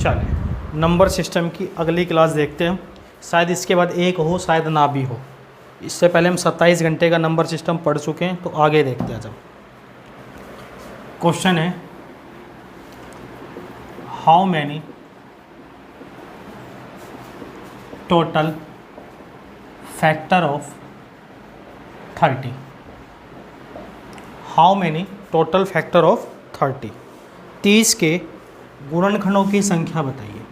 चलिए number system की अगली क्लास देखते हैं। शायद इसके बाद एक हो, शायद ना भी हो। इससे पहले हम 27 घंटे का नंबर सिस्टम पढ़ चुके हैं, तो आगे देखते हैं। जब क्वेश्चन है how many total factor of 30, how many total factor of 30, 30 के गुणनखंडों की संख्या बताइए।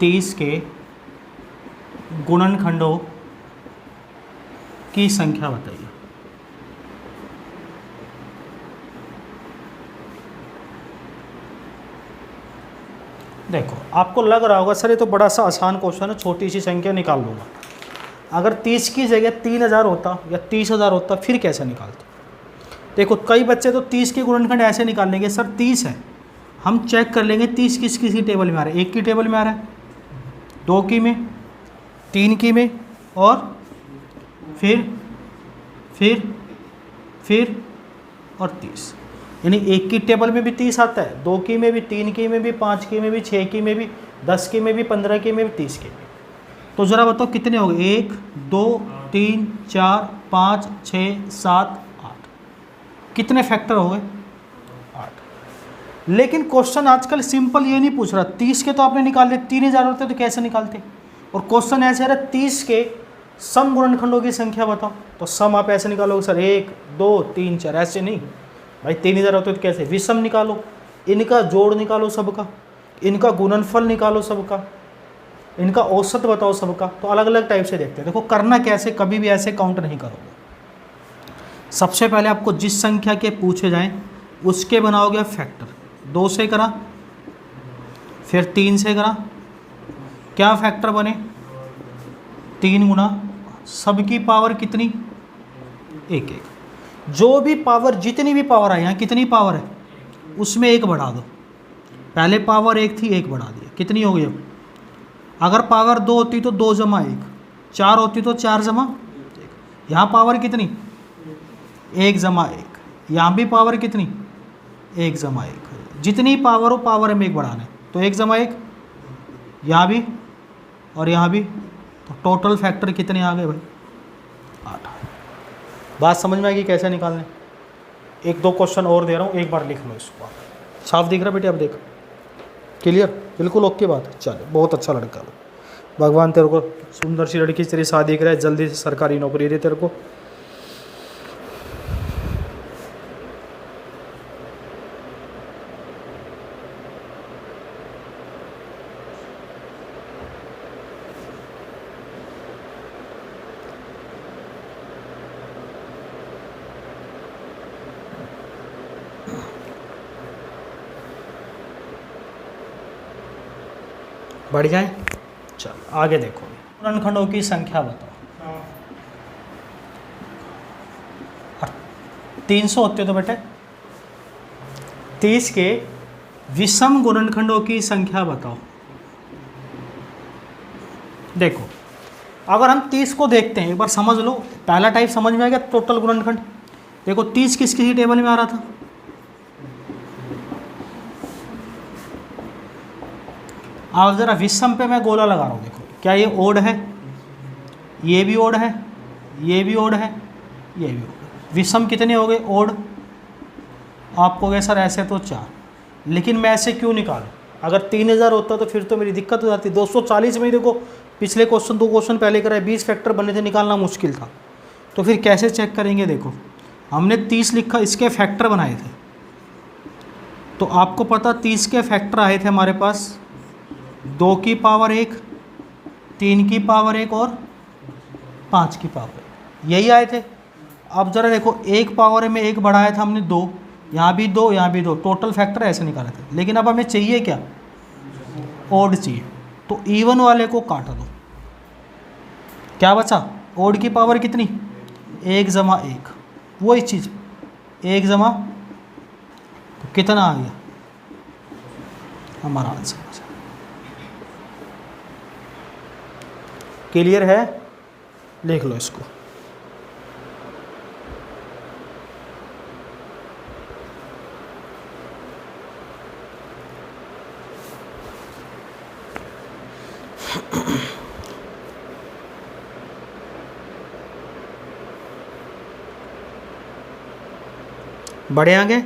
30 के गुणनखंडों की संख्या बताइए। देखो आपको लग रहा होगा सर ये तो बड़ा सा आसान क्वेश्चन है, छोटी सी संख्या निकाल लूँगा। अगर 30 की जगह 3000 होता या 30,000 होता फिर कैसे निकालते। देखो कई बच्चे तो 30 के गुणनखंड ऐसे निकाल लेंगे, सर 30 है, हम चेक कर लेंगे 30 किस किस की टेबल में आ रहा है। 1 की टेबल में आ रहा है, 2 की में, 3 की में, और फिर और 30। यानी 1 की टेबल में भी 30 आता है, 2 की में भी, 3 की में भी, 5 की में भी, 6 की में भी, 10 की में भी, 15 की में भी, 30 की में। तो ज़रा बताओ कितने हो गए। 1 2 3 4 5 6 7 8, कितने फैक्टर हो गए। 8। लेकिन क्वेश्चन आजकल सिंपल ये नहीं पूछ रहा। 30 के तो आपने निकाल लिए, 3000 होते तो कैसे निकालते। और क्वेश्चन ऐसे है 30 के सम गुणनखंडों की संख्या बताओ। तो सम आप ऐसे निकालोगे सर 1 2 3 4, ऐसे नहीं भाई। 3000 होते तो कैसे, विषम निकालो, इनका जोड़ निकालो सबका, इनका गुणनफल निकालो सबका, इनका औसत बताओ सबका। तो अलग अलग टाइप से देखते हैं। देखो करना कैसे, कभी भी ऐसे काउंट नहीं करोगे। सबसे पहले आपको जिस संख्या के पूछे जाएं उसके बनाओगे फैक्टर। 2 से करा, फिर 3 से करा, क्या फैक्टर बने 3 गुना सबकी पावर कितनी 1 1। जो भी पावर, जितनी भी पावर है, यहाँ कितनी पावर है उसमें 1 बढ़ा दो। पहले पावर 1 थी, 1 बढ़ा दिया, कितनी हो गई अब। अगर पावर 2 होती तो 2 जमा 1, 4 होती तो 4 जमा 1। यहाँ पावर कितनी 1 जमा 1, यहाँ भी पावर कितनी 1 जमा 1। जितनी पावर हो पावर में 1 बढ़ाना है, तो 1 जमा 1 यहाँ भी और यहाँ भी। तो टोटल फैक्टर कितने आ गए भाई 8। बात समझ में आएगी कैसे निकालने। 1 2 क्वेश्चन और दे रहा हूँ, एक बार लिख लो इसको। साफ दिख रहा बेटे, अब देख, क्लियर, बिल्कुल ओके बात। चलो बहुत अच्छा लड़का लो, भगवान तेरे को सुंदर सी लड़की तेरी शादी कराए, जल्दी से सरकारी नौकरी दे तेरे को। बढ़ जाए। चल आगे देखो, गुणनखंडों की संख्या बताओ। 300 होते तो बेटे 30 के विषम गुणनखंडों की संख्या बताओ। देखो अगर हम 30 को देखते हैं, एक बार समझ लो, पहला टाइप समझ में आ गया, टोटल गुणनखंड। देखो 30 किस किसी टेबल में आ रहा था। आप ज़रा विषम पे मैं गोला लगा रहा हूँ। देखो क्या ये ओड है, ये भी ओड है, ये भी ओड है, ये भी ओड है। विषम कितने हो गए ओड। आपको गए सर ऐसे तो 4, लेकिन मैं ऐसे क्यों निकालूं। अगर 3000 होता तो फिर तो मेरी दिक्कत हो जाती। 240 में ही देखो पिछले क्वेश्चन 2 क्वेश्चन पहले कराए, 20 फैक्टर बने थे, निकालना मुश्किल था। तो फिर कैसे चेक करेंगे। देखो हमने 30 लिखा, इसके फैक्टर बनाए थे, तो आपको पता 30 के फैक्टर आए थे हमारे पास 2 की पावर 1, 3 की पावर 1 और 5 की पावर 1, यही आए थे। अब ज़रा देखो 1 पावर में 1 बढ़ाया था हमने 2, यहाँ भी 2, यहाँ भी 2, टोटल फैक्टर ऐसे निकाले थे। लेकिन अब हमें चाहिए क्या, ओड चाहिए। तो इवन वाले को काट दो, क्या बचा, ओड की पावर कितनी 1 जमा 1, वही चीज़ 1 जमा, तो कितना आ गया हमारा आंसर। क्लियर है, लिख लो इसको। बढ़े आगे।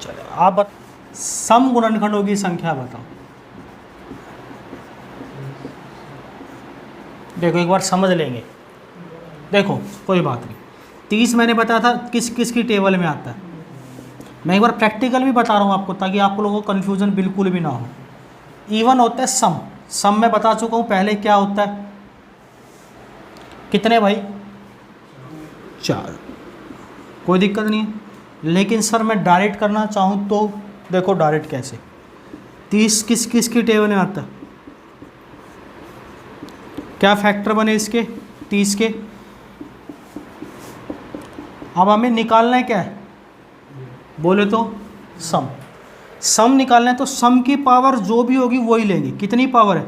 चलो आप सम गुणनखंडों की संख्या बताओ। देखो एक बार समझ लेंगे। देखो कोई बात नहीं, 30 मैंने बताया था किस किस की टेबल में आता है। मैं एक बार प्रैक्टिकल भी बता रहा हूँ आपको, ताकि आप लोगों को कन्फ्यूजन बिल्कुल भी ना हो। इवन होता है सम, सम मैं बता चुका हूँ पहले क्या होता है। कितने भाई? 4, कोई दिक्कत नहीं है। लेकिन सर मैं डायरेक्ट करना चाहूँ तो देखो डायरेक्ट कैसे। 30 किस किस की टेबल में आता है? क्या फैक्टर बने इसके 30 के? अब हमें निकालना है क्या है, बोले तो सम। सम निकालना है तो सम की पावर जो भी होगी वही लेंगे। कितनी पावर है?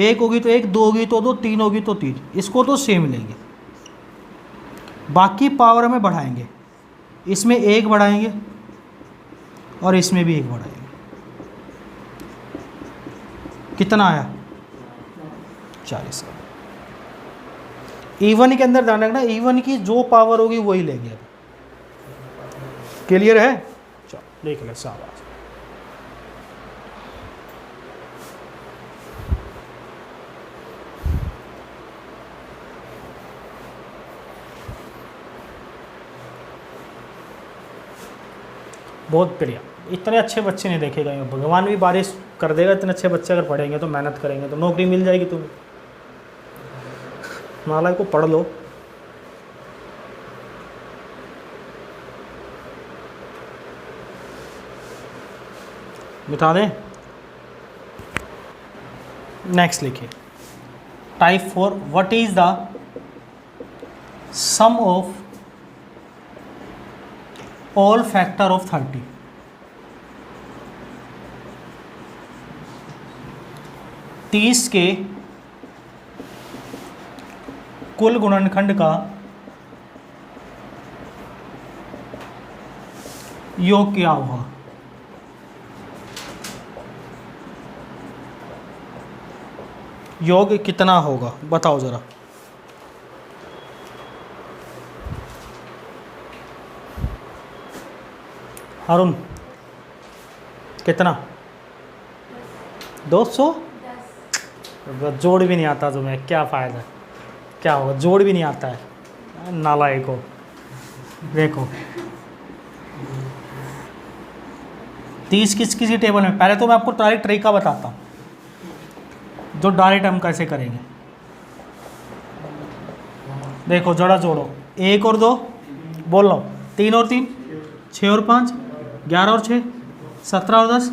1 होगी तो 1, 2 होगी तो 2, 3 होगी तो 3। इसको तो सेम लेंगे, बाकी पावर में बढ़ाएंगे। इसमें 1 बढ़ाएंगे और इसमें भी 1 बढ़ाएंगे। कितना आया? 40। इवन के अंदर ध्यान रखना, इवन की जो पावर होगी वही लेंगे। क्लियर है? चलो देख ले शाबाश। बहुत बढ़िया। इतने अच्छे बच्चे नहीं देखे गए, भगवान भी बारिश कर देगा। इतने अच्छे बच्चे अगर पढ़ेंगे तो, मेहनत करेंगे तो नौकरी मिल जाएगी तुम्हें। माला को पढ़ लो। मिटा दें। नेक्स्ट लिखिए type 4, what is the sum of all factor of 30। तीस के कुल गुणनखंड का योग क्या होगा? योग कितना होगा बताओ जरा। अरुण कितना? 200? जोड़ भी नहीं आता तुम्हें, क्या फ़ायदा? क्या होगा, जोड़ भी नहीं आता है, नालायक हो। देखो 30 किस किसी टेबल में, पहले तो मैं आपको डायरेक्ट तरीका बताता हूँ जो डायरेक्ट हम कैसे करेंगे। देखो जरा जोड़ो, 1 और 2 बोल लो, 3 और 3 6 और 5 11 और 6 17 और 10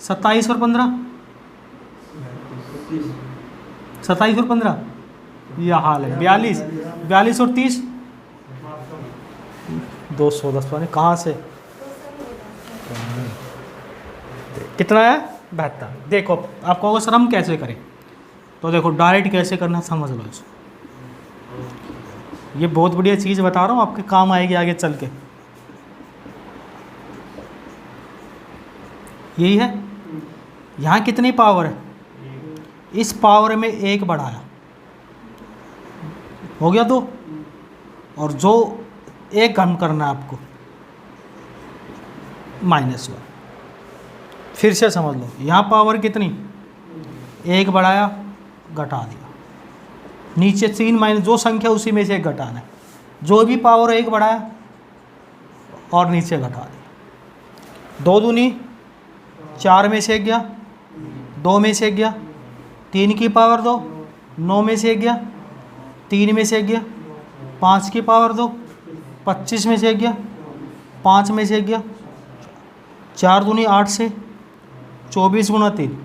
27 और 15 27 और 15 यह हाल है। 42 और 30 210 पानी कहाँ से कितना है? 72। देखो आप कहोगे सर हम कैसे करें, तो देखो डायरेक्ट कैसे करना समझ लो इसको। ये बहुत बढ़िया चीज़ बता रहा हूँ, आपके काम आएगी आगे चल के। यही है, यहाँ कितनी पावर है? इस पावर में 1 बढ़ाया, हो गया 2। और जो 1 कम करना है आपको -1। फिर से समझ लो, यहाँ पावर कितनी? 1 बढ़ाया घटा दिया, नीचे 3 माइनस जो संख्या उसी में से 1 घटाना है। जो भी पावर 1 बढ़ाया और नीचे घटा दिया। 2 दूनी 4 में से 1 गया, 2 में से 1 गया, 3 की पावर 2 9 में से 1 गया, 3 में से 1 गया, 5 की पावर 2 25 में से 1 गया, 5 में से 1 गया, 4 दूनी 8 से 24 गुना 3।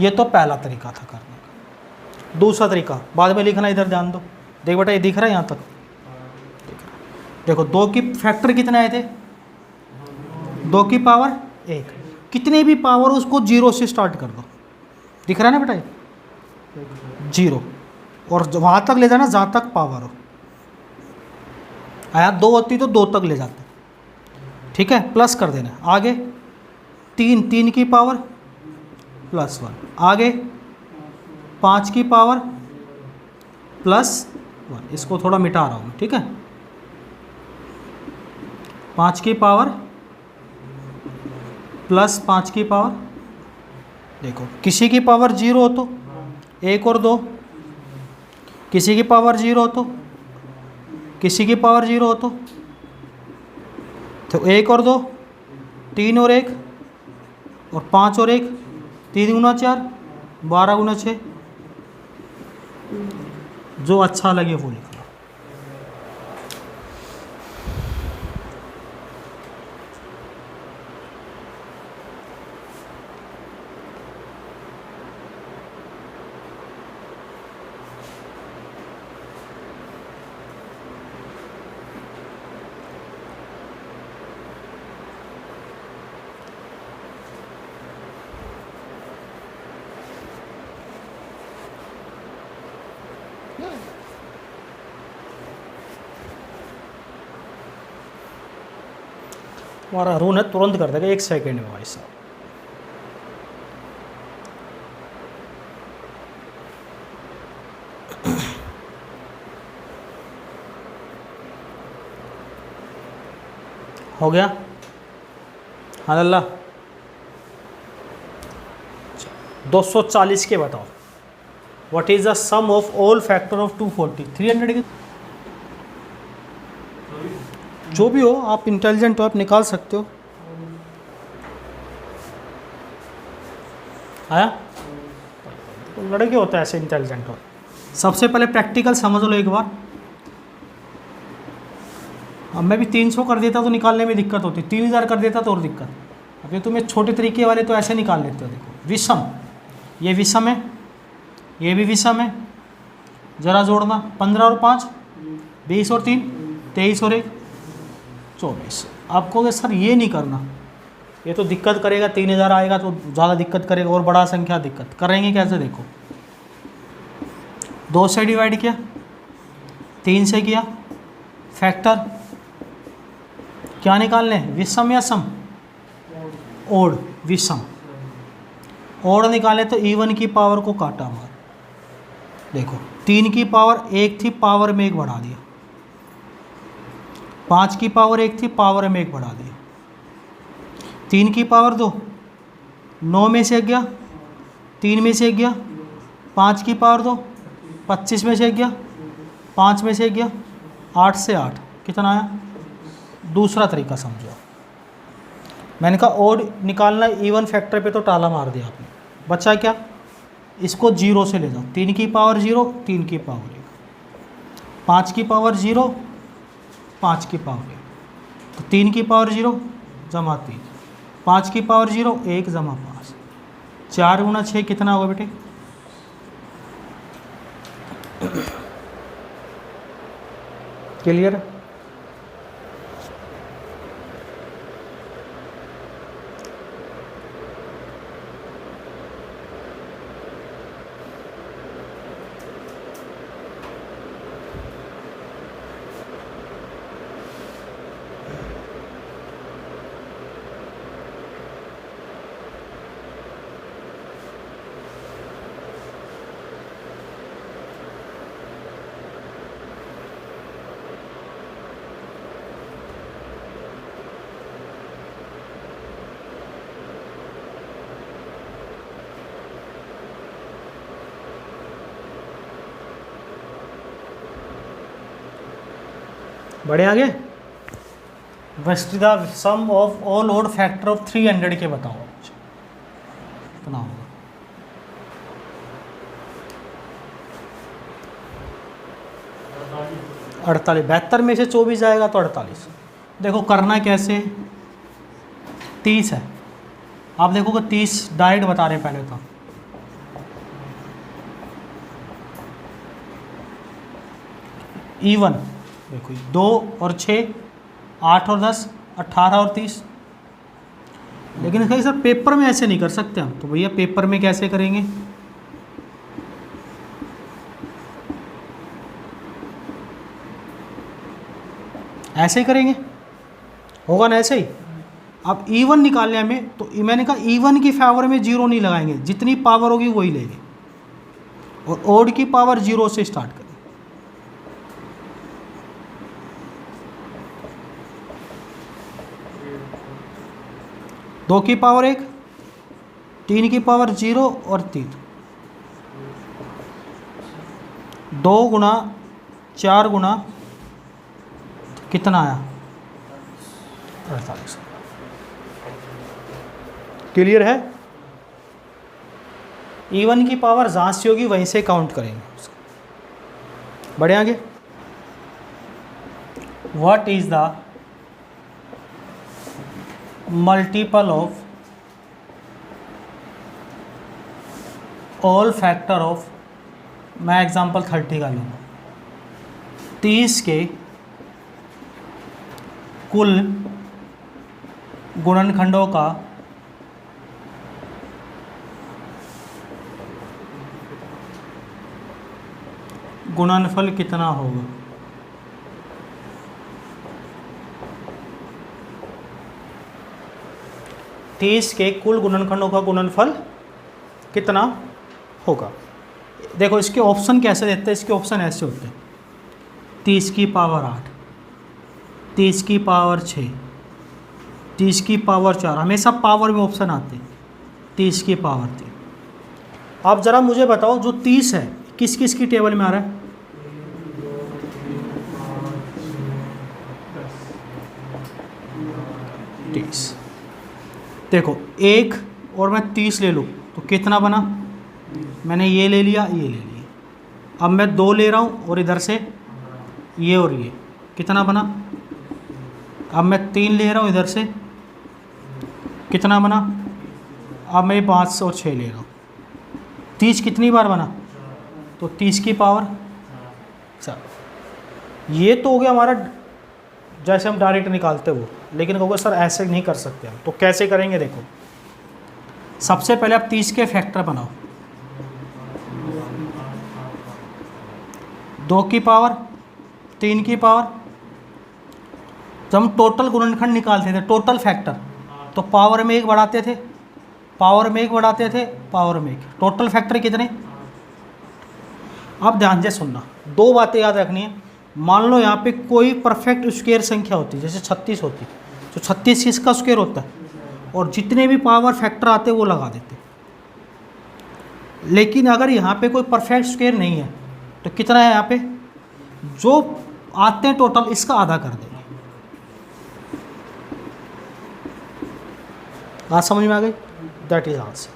ये तो पहला तरीका था करने का। दूसरा तरीका बाद में लिखना, इधर ध्यान दो। देख बेटा ये दिख रहा है यहाँ तक? देखो 2 की फैक्टर कितने आए थे? 2 की पावर 1। कितने भी पावर उसको 0 से स्टार्ट कर दो, दिख रहा है ना बेटा? 0 और वहाँ तक ले जाना जहाँ तक पावर हो। आया 2 होती तो 2 तक ले जाते, ठीक है? प्लस कर देना आगे। 3 की पावर +1, आगे 5 की पावर +1, इसको थोड़ा मिटा रहा हूँ, ठीक है। 5 की पावर +5 की पावर, देखो किसी की पावर 0 हो तो 1 और 2, किसी की पावर 0 हो तो, किसी की पावर 0 हो तो 1 और 2, 3 और 1, और 5 और 1, 3 गुना 4, 12 गुना 6, जो अच्छा लगे वो लिखो। हमारा अरुण है, तुरंत कर देगा 1 सेकेंड में भाई साहब। हो गया हाँ अल्लाह। 240 के बताओ, what is the sum of all factor of 240? 300 के जो भी हो, आप इंटेलिजेंट हो, आप निकाल सकते हो। आया? तो लड़के होते हैं ऐसे इंटेलिजेंट हो। सबसे पहले प्रैक्टिकल समझ लो एक बार। अब मैं भी 300 कर देता तो निकालने में दिक्कत होती, 3000 कर देता तो और दिक्कत। अब ये तुम्हें छोटे तरीके वाले तो ऐसे निकाल लेते हो। देखो विषम, ये विषम है, ये भी विषम है, जरा जोड़ना, 15 और 5 20 और 3 23 और 1 24। आप कहोगे सर ये नहीं करना, ये तो दिक्कत करेगा, 3000 आएगा तो ज़्यादा दिक्कत करेगा, और बड़ा संख्या दिक्कत करेंगे कैसे? देखो 2 से डिवाइड किया, 3 से किया, फैक्टर क्या निकालने? विषम या सम? ओड, विषम। ओड निकाले तो इवन की पावर को काटा मार। देखो 3 की पावर 1 थी, पावर में 1 बढ़ा दिया। 5 की पावर 1 थी, पावर में 1 बढ़ा दिया। 3 की पावर 2, 9 में से 1 गया, 3 में से 1 गया, 5 की पावर 2, 25 में से 1 गया, 5 में से 1 गया, 8 से 8 कितना आया? दूसरा तरीका समझो। मैंने कहा ओड निकालना, इवन फैक्टर पे तो ताला मार दिया आपने, बचा क्या? इसको 0 से ले जाओ। 3 की पावर 0, 3 की पावर 1, 5 की पावर 0, 5 की पावर 1, तो 3 की पावर 0 जमा 3, 5 की पावर 0 1 जमा 5, 4 गुना 6 कितना होगा बेटे? क्लियर? बड़े आगे। वस्ट the sum of all odd factor of 300 के बताओ कितना होगा? 48। 72 में से 24 जाएगा तो 48। देखो करना कैसे? 30 है, आप देखोगे 30 डायरेक्ट बता रहे हैं पहले तो। इवन देखो 2 और 6, 8 और 10, 18 और 30। लेकिन कहीं सर पेपर में ऐसे नहीं कर सकते हम, तो भैया पेपर में कैसे करेंगे? ऐसे ही करेंगे, होगा ना ऐसे ही। अब इवन निकालने में तो मैंने कहा इवन की फेवर में जीरो नहीं लगाएंगे, जितनी पावर होगी वही लेंगे, और ओड की पावर जीरो से स्टार्ट करें। दो की पावर एक, तीन की पावर जीरो और तीन, 2 गुना 4 गुना कितना आया 48। क्लियर है? इवन की पावर जहाँ से होगी वहीं से काउंट करेंगे। बढ़े आगे। What is the multiple of all factor of, मैं एग्जांपल 30 का लूँगा, 30 के कुल गुणनखंडों का गुणनफल कितना होगा? तीस के कुल गुणनखंडों का गुणनफल कितना होगा? देखो इसके ऑप्शन कैसे देते हैं, इसके ऑप्शन ऐसे होते हैं, 30 की पावर 8, 30 की पावर 6, 30 की पावर 4, हमेशा पावर में ऑप्शन आते हैं, 30 की पावर 3। आप ज़रा मुझे बताओ जो 30 है किस किस की टेबल में आ रहा है? देखो एक और मैं 30 ले लूँ तो कितना बना? मैंने ये ले लिया, ये ले लिया। अब मैं 2 ले रहा हूँ और इधर से ये और ये, कितना बना? अब मैं 3 ले रहा हूँ इधर से, कितना बना? अब मैं 5 और 6 ले रहा हूँ। 30 कितनी बार बना? तो 30 की पावर 4। ये तो हो गया हमारा जैसे हम डायरेक्ट निकालते वो, लेकिन कहोगे सर ऐसे नहीं कर सकते हम, तो कैसे करेंगे? देखो सबसे पहले आप 30 के फैक्टर बनाओ, 2 की पावर, 3 की पावर। जब हम टोटल गुणनखंड निकालते थे, टोटल फैक्टर, तो पावर में 1 बढ़ाते थे, पावर में 1 बढ़ाते थे, पावर में 1, टोटल फैक्टर कितने? अब ध्यान से सुनना, 2 बातें याद रखनी है। मान लो यहाँ पे कोई परफेक्ट स्क्वायर संख्या होती है, जैसे 36 होती, तो 36 किसका स्क्वायर होता है, और जितने भी पावर फैक्टर आते वो लगा देते। लेकिन अगर यहाँ पे कोई परफेक्ट स्क्वायर नहीं है तो कितना है यहाँ पे? जो आते हैं टोटल इसका आधा कर देंगे। बात समझ में आ गई? That is answer.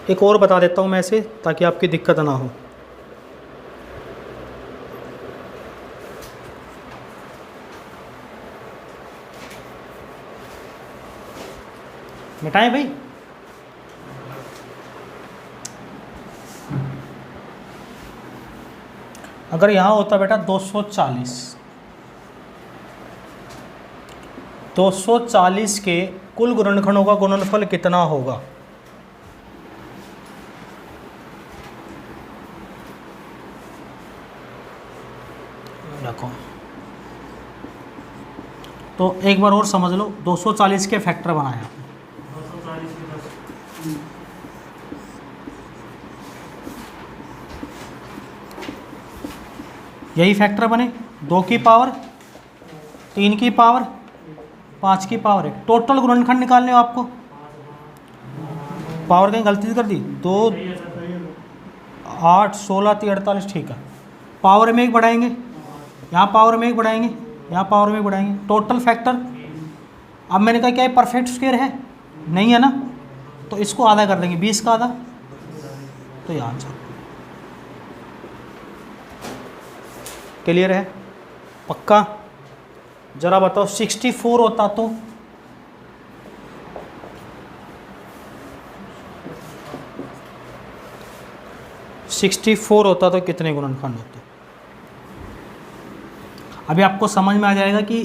एक और बता देता हूँ मैं ऐसे, ताकि आपकी दिक्कत ना हो। मिटाएं भाई? अगर यहाँ होता बेटा 240 के कुल गुणनखंडों का गुणनफल कितना होगा? रखो तो एक बार और समझ लो, 240 के फैक्टर बनाया, यही फैक्टर बने, 2 की पावर, 3 की पावर, 5 की पावर 1। टोटल गुणनखंड निकालने हो आपको, पावर कहीं गलती कर दी, 2 8 16 3 48, ठीक है। पावर में 1 बढ़ाएंगे, यहाँ पावर में 1 बढ़ाएंगे, यहाँ पावर में 1 बढ़ाएंगे, टोटल फैक्टर। अब मैंने कहा क्या है, परफेक्ट स्क्वायर है? नहीं है ना, तो इसको आधा कर देंगे, 20 का आधा, तो ये आंसर। क्लियर है? पक्का? जरा बताओ 64 होता तो? होता तो कितने गुणनखंड होते? अभी आपको समझ में आ जाएगा कि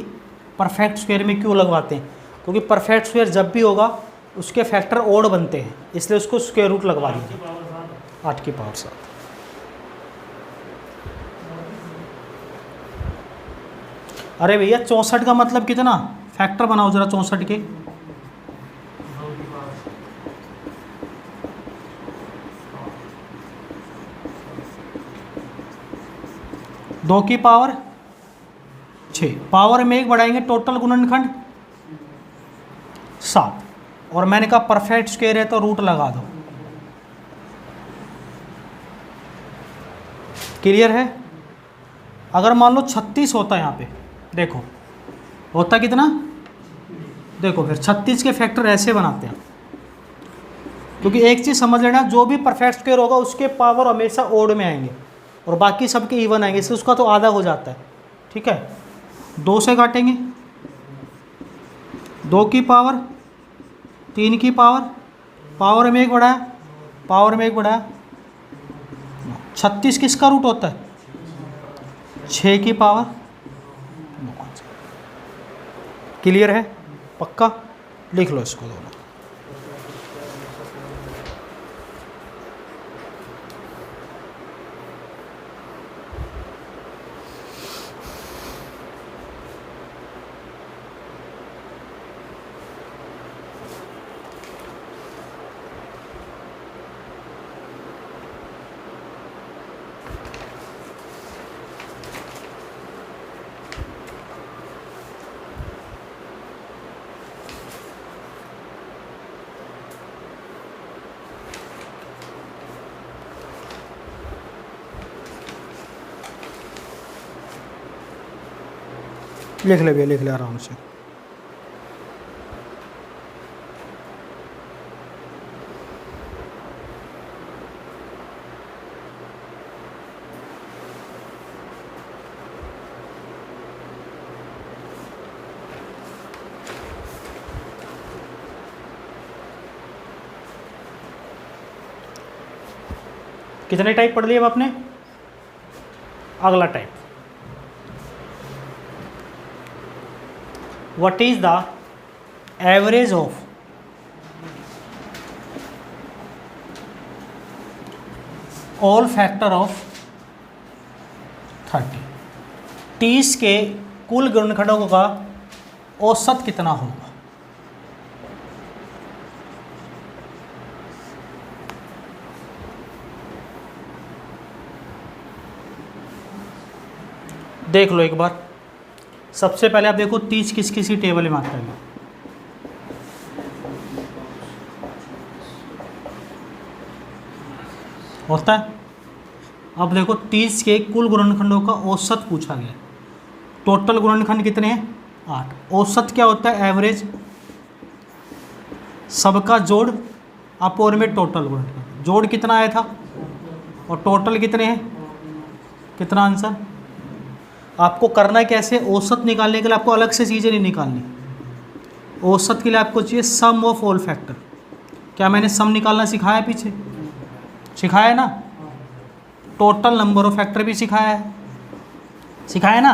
परफेक्ट स्क्वायर में क्यों लगवाते हैं, क्योंकि परफेक्ट स्क्वायर जब भी होगा उसके फैक्टर ओड बनते हैं, इसलिए उसको स्क्वायर रूट लगवा दीजिए। 8 की पावर 7। अरे भैया 64 का मतलब कितना, फैक्टर बनाओ जरा 64 के। 2 की पावर 6, पावर में 1 बढ़ाएंगे, टोटल गुणनखंड 7, और मैंने कहा परफेक्ट स्क्वायर है तो रूट लगा दो। क्लियर है। अगर मान लो 36 होता है यहाँ पे, देखो होता कितना, देखो फिर 36 के फैक्टर ऐसे बनाते हैं, क्योंकि एक चीज़ समझ लेना, जो भी परफेक्ट स्क्वायर होगा उसके पावर हमेशा ओड में आएंगे और बाकी सबके इवन आएंगे, इससे उसका तो आधा हो जाता है। ठीक है, 2 से काटेंगे, 2 की पावर, 3 की पावर में 1 बढ़ाया, पावर में 1 बढ़ाया। 36 किसका रूट होता है, 6 की पावर 9। क्लियर है, पक्का, लिख लो इसको दोनों। लिख ले भैया, लिख ले आराम से। कितने टाइप पढ़ लिए अब आपने। अगला type, what is the average of all factor of 30। 30 के कुल गुणनखंडों का औसत कितना होगा। देख लो एक बार, सबसे पहले आप देखो 30 किस किसी टेबल में आता है, होता है। अब देखो 30 के कुल गुणनखंडों का औसत पूछा गया, टोटल गुणनखंड कितने हैं, 8। औसत क्या होता है, एवरेज, सबका जोड़ अपोर में टोटल गुणनखंड। जोड़ कितना आया था और टोटल कितने हैं, कितना आंसर। आपको करना कैसे, औसत निकालने के लिए आपको अलग से चीज़ें नहीं निकालनी। औसत के लिए आपको चाहिए सम ऑफ ऑल फैक्टर। क्या मैंने सम निकालना सिखाया, पीछे सिखाया ना। टोटल नंबर ऑफ फैक्टर भी सिखाया ना।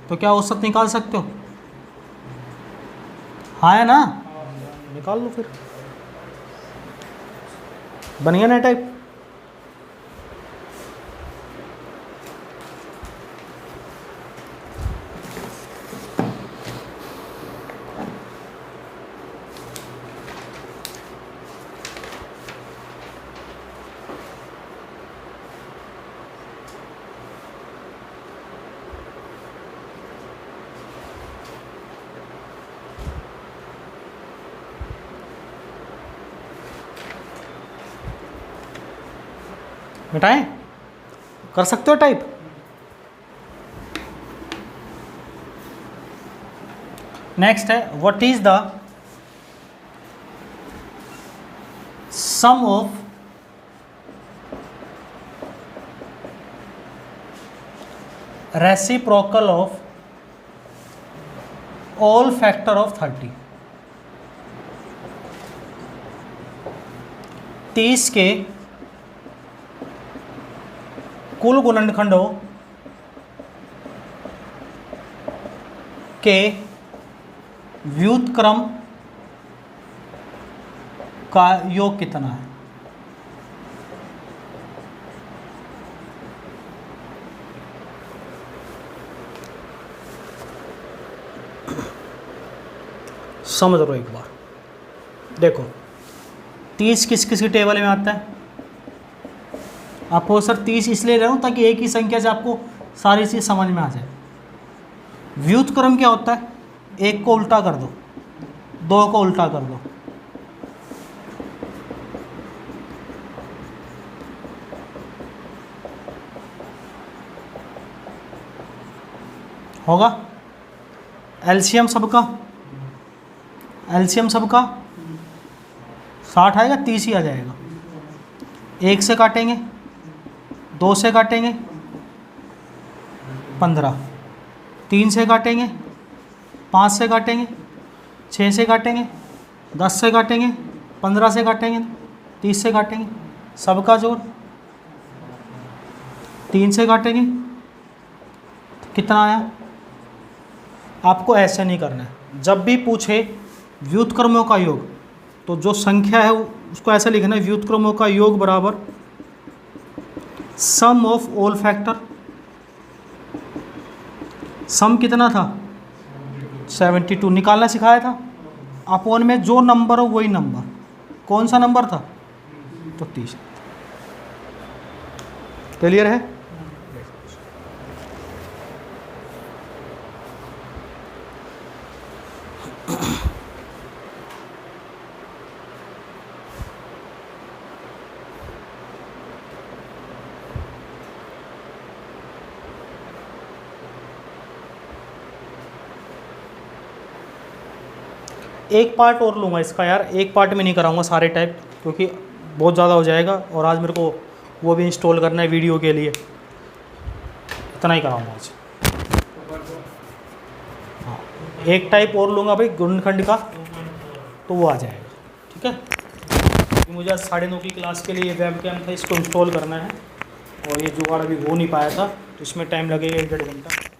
तो क्या औसत निकाल सकते हो, हाँ है ना, निकाल लो फिर, बन गया ना टाइप। मिटाएं, कर सकते हो टाइप। नेक्स्ट है, what is the sum of reciprocal of all factor of 30। 30 के कुल गुणनखंडों के व्युत्क्रम का योग कितना है? समझ लो एक बार, देखो 30 किस किस की टेबल में आता है? आपको सर 30 इसलिए ले रहा हूँ ताकि एक ही संख्या से आपको सारी चीज़ समझ में आ जाए। व्युत्क्रम क्या होता है? एक को उल्टा कर दो, दो को उल्टा कर दो, होगा। एलसीएम सबका, एलसीएम सबका 60 आएगा, 30 ही आ जाएगा। 1 से काटेंगे, 2 से काटेंगे 15, 3 से काटेंगे, 5 से काटेंगे, 6 से काटेंगे, 10 से काटेंगे, 15 से काटेंगे, 30 से काटेंगे, सबका जोड़ 3 से काटेंगे, कितना आया? आपको ऐसे नहीं करना है। जब भी पूछे व्युत्क्रमों का योग, तो जो संख्या है उसको ऐसे लिखना है, व्युत्क्रमों का योग बराबर सम ऑफ ऑल फैक्टर। सम कितना था? 72 निकालना सिखाया था। अपॉन में जो नंबर हो वही नंबर, कौन सा नंबर था? तो 30। क्लियर है? एक पार्ट और लूँगा इसका यार, एक पार्ट में नहीं कराऊंगा सारे टाइप, क्योंकि बहुत ज़्यादा हो जाएगा और आज मेरे को वो भी इंस्टॉल करना है वीडियो के लिए। इतना ही कराऊंगा आज। हाँ, एक टाइप और लूँगा भाई गुणनखंड का, तो वो आ जाएगा। ठीक है, मुझे आज 9:30 की क्लास के लिए वेब कैम था, इसको इंस्टॉल करना है और ये जुगाड़ अभी हो नहीं पाया था, तो इसमें टाइम लगेगा 1-1.5 घंटा।